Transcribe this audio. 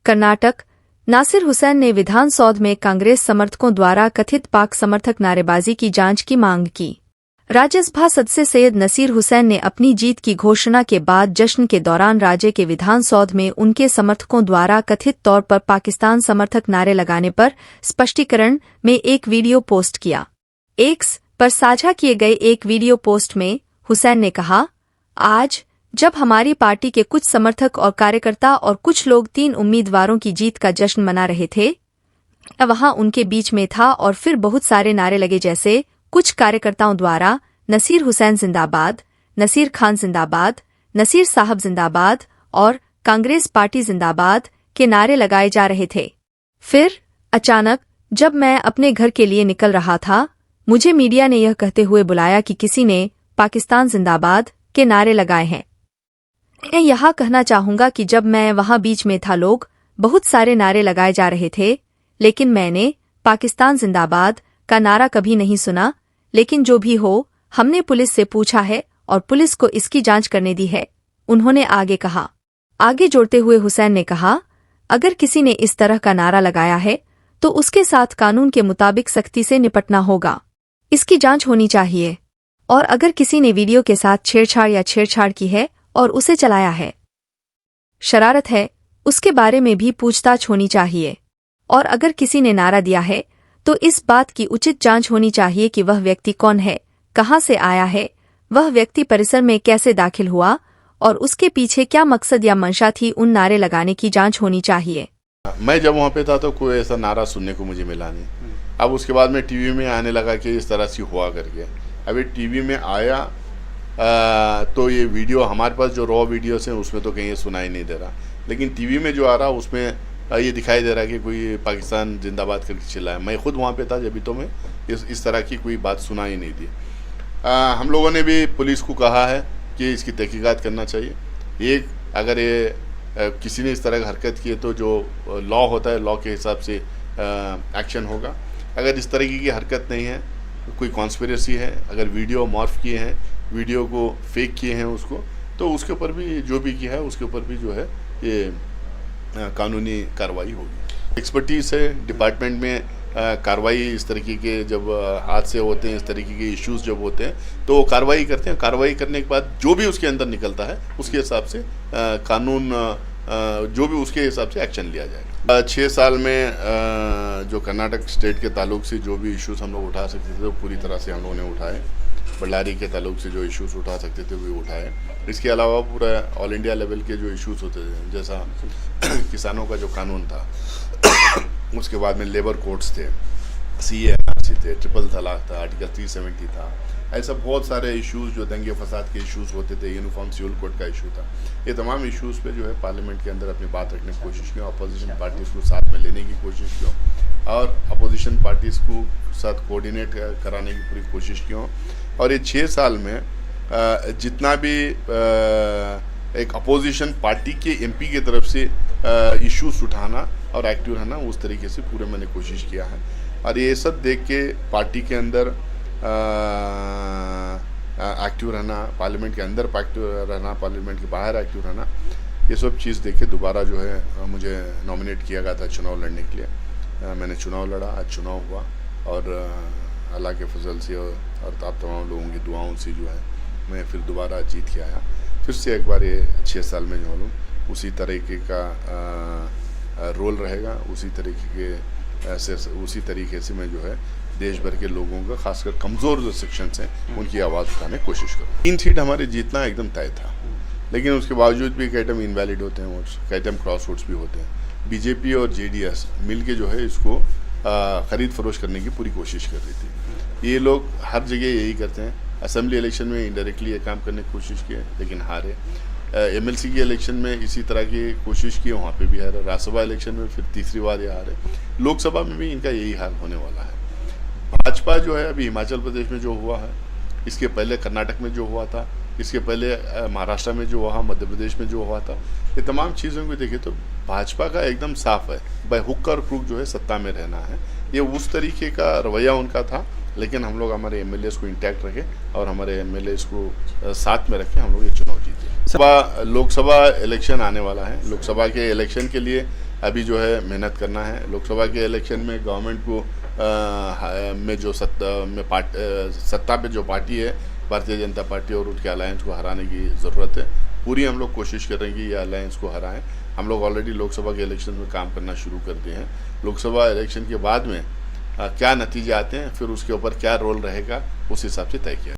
कर्नाटक। नासिर हुसैन ने विधान सौध में कांग्रेस समर्थकों द्वारा कथित पाक समर्थक नारेबाजी की जांच की मांग की। राज्यसभा सदस्य सैयद नसीर हुसैन ने अपनी जीत की घोषणा के बाद जश्न के दौरान राज्य के विधान सौध में उनके समर्थकों द्वारा कथित तौर पर पाकिस्तान समर्थक नारे लगाने पर स्पष्टीकरण में एक वीडियो पोस्ट किया। एक्स पर साझा किए गए एक वीडियो पोस्ट में हुसैन ने कहा, आज जब हमारी पार्टी के कुछ समर्थक और कार्यकर्ता और कुछ लोग 3 उम्मीदवारों की जीत का जश्न मना रहे थे, वहां उनके बीच में था और फिर बहुत सारे नारे लगे, जैसे कुछ कार्यकर्ताओं द्वारा नसीर हुसैन जिंदाबाद, नसीर खान जिंदाबाद, नसीर साहब जिंदाबाद और कांग्रेस पार्टी जिंदाबाद के नारे लगाए जा रहे थे। फिर अचानक जब मैं अपने घर के लिए निकल रहा था, मुझे मीडिया ने यह कहते हुए बुलाया कि किसी ने पाकिस्तान जिंदाबाद के नारे लगाए हैं। मैं यह कहना चाहूंगा कि जब मैं वहां बीच में था, लोग बहुत सारे नारे लगाए जा रहे थे, लेकिन मैंने पाकिस्तान जिंदाबाद का नारा कभी नहीं सुना। लेकिन जो भी हो, हमने पुलिस से पूछा है और पुलिस को इसकी जांच करने दी है, उन्होंने आगे कहा। आगे जोड़ते हुए हुसैन ने कहा, अगर किसी ने इस तरह का नारा लगाया है तो उसके साथ कानून के मुताबिक सख्ती से निपटना होगा। इसकी जांच होनी चाहिए और अगर किसी ने वीडियो के साथ छेड़छाड़ की है और उसे चलाया है, शरारत है, उसके बारे में भी पूछताछ होनी चाहिए। और अगर किसी ने नारा दिया है तो इस बात की उचित जांच होनी चाहिए कि वह व्यक्ति कौन है, कहां से आया है, वह व्यक्ति परिसर में कैसे दाखिल हुआ और उसके पीछे क्या मकसद या मंशा थी उन नारे लगाने की जांच होनी चाहिए। मैं जब वहाँ पे था तो कोई ऐसा नारा सुनने को मुझे मिला नहीं। अब उसके बाद में टीवी में आने लगा कि इस तरह से हुआ करके। अभी टीवी में आया तो ये वीडियो हमारे पास जो रॉ वीडियोस हैं उसमें तो कहीं ये सुनाई नहीं दे रहा, लेकिन टीवी में जो आ रहा उसमें ये दिखाई दे रहा है कि कोई पाकिस्तान जिंदाबाद करके चिल्लाया। मैं खुद वहाँ पे था जब भी, तो मैं इस तरह की कोई बात सुनाई नहीं दी। हम लोगों ने भी पुलिस को कहा है कि इसकी तहकीकात करना चाहिए। एक अगर ये किसी ने इस तरह की हरकत की है तो जो लॉ होता है, लॉ के हिसाब से एक्शन होगा। अगर इस तरीके की हरकत नहीं है, कोई कॉन्स्पिरेसी है, अगर वीडियो मॉर्फ किए हैं, वीडियो को फेक किए हैं उसको, तो उसके ऊपर भी जो भी किया है उसके ऊपर भी जो है ये कानूनी कार्रवाई होगी। एक्सपर्टीज है डिपार्टमेंट में, कार्रवाई इस तरीके के जब हादसे होते हैं, इस तरीके के इश्यूज जब होते हैं तो कार्रवाई करते हैं। कार्रवाई करने के बाद जो भी उसके अंदर निकलता है उसके हिसाब से कानून जो भी उसके हिसाब से एक्शन लिया जाएगा। 6 साल में जो कर्नाटक स्टेट के ताल्लुक से जो भी इश्यूज हम लोग उठा सकते थे वो पूरी तरह से हम लोगों ने उठाए। बल्लारी के ताल्लुक से जो इश्यूज उठा सकते थे वो उठाए। इसके अलावा पूरा ऑल इंडिया लेवल के जो इश्यूज होते थे, जैसा किसानों का जो कानून था, उसके बाद में लेबर कोड्स थे, CANRC थे, ट्रिपल तलाक था, आर्टिकल 370 था, ऐसा बहुत सारे इश्यूज जो दंगे फसाद के इश्यूज होते थे, यूनिफॉर्म सिविल कोड का इशू था। ये तमाम इश्यूज पे जो है पार्लियामेंट के अंदर अपनी बात रखने की कोशिश की, अपोजिशन पार्टीज़ को साथ में लेने की कोशिश की और अपोजिशन पार्टीज़ को साथ कोऑर्डिनेट कराने की पूरी कोशिश की। और ये 6 साल में जितना भी एक अपोजिशन पार्टी के MP की तरफ से इश्यूज उठाना और एक्टिव रहना, उस तरीके से पूरे मैंने कोशिश किया है। और ये सब देख के पार्टी के अंदर एक्टिव रहना, पार्लियामेंट के अंदर एक्टिव रहना, पार्लियामेंट के बाहर एक्टिव रहना, ये सब चीज़ देख के दोबारा जो है मुझे नॉमिनेट किया गया था चुनाव लड़ने के लिए। मैंने चुनाव लड़ा, आज चुनाव हुआ और अल्लाह के फजल से और तमाम लोगों की दुआओं से जो है मैं फिर दोबारा जीत के आया। फिर से एक बार ये 6 साल में जो हूँ उसी तरीके का रोल रहेगा, उसी तरीके से मैं जो है देश भर के लोगों का, खासकर कमज़ोर जो सेक्शंस हैं उनकी आवाज़ उठाने की कोशिश करूँ। 3 सीट हमारे जीतना एकदम तय था, लेकिन उसके बावजूद भी कई टाइम इनवैलिड होते हैं वोट्स, कई टाइम क्रॉस वोट्स भी होते हैं। बीजेपी और JDS मिल के जो है इसको ख़रीद फरोश करने की पूरी कोशिश कर रही थी। ये लोग हर जगह यही करते हैं। असेंबली इलेक्शन में इनडायरेक्टली ये काम करने की कोशिश की लेकिन हारे। MLC की इलेक्शन में इसी तरह की कोशिश की, वहाँ पे भी हारे। राज्यसभा इलेक्शन में फिर तीसरी बार ये हारे। लोकसभा में भी इनका यही हाल होने वाला है। भाजपा जो है अभी हिमाचल प्रदेश में जो हुआ है, इसके पहले कर्नाटक में जो हुआ था, इसके पहले महाराष्ट्र में जो हुआ, मध्य प्रदेश में जो हुआ था, ये तमाम चीज़ों को देखें तो भाजपा का एकदम साफ है, बाय हुक और क्रूक जो है सत्ता में रहना है। ये उस तरीके का रवैया उनका था, लेकिन हम लोग हमारे MLAs को इंटैक्ट रखें और हमारे MLAs को साथ में रखें, हम लोग ये चुनाव जीते। लोकसभा इलेक्शन आने वाला है। लोकसभा के इलेक्शन के लिए अभी जो है मेहनत करना है। लोकसभा के इलेक्शन में गवर्नमेंट को में जो सत्ता पे जो पार्टी है भारतीय जनता पार्टी और उसके अलायंस को हराने की ज़रूरत है। पूरी हम लोग कोशिश करेंगे ये अलायंस को हराएं। हम लोग ऑलरेडी लोकसभा के इलेक्शन में काम करना शुरू कर दिए हैं। लोकसभा इलेक्शन के बाद में क्या नतीजे आते हैं फिर उसके ऊपर क्या रोल रहेगा उस हिसाब से तय किया।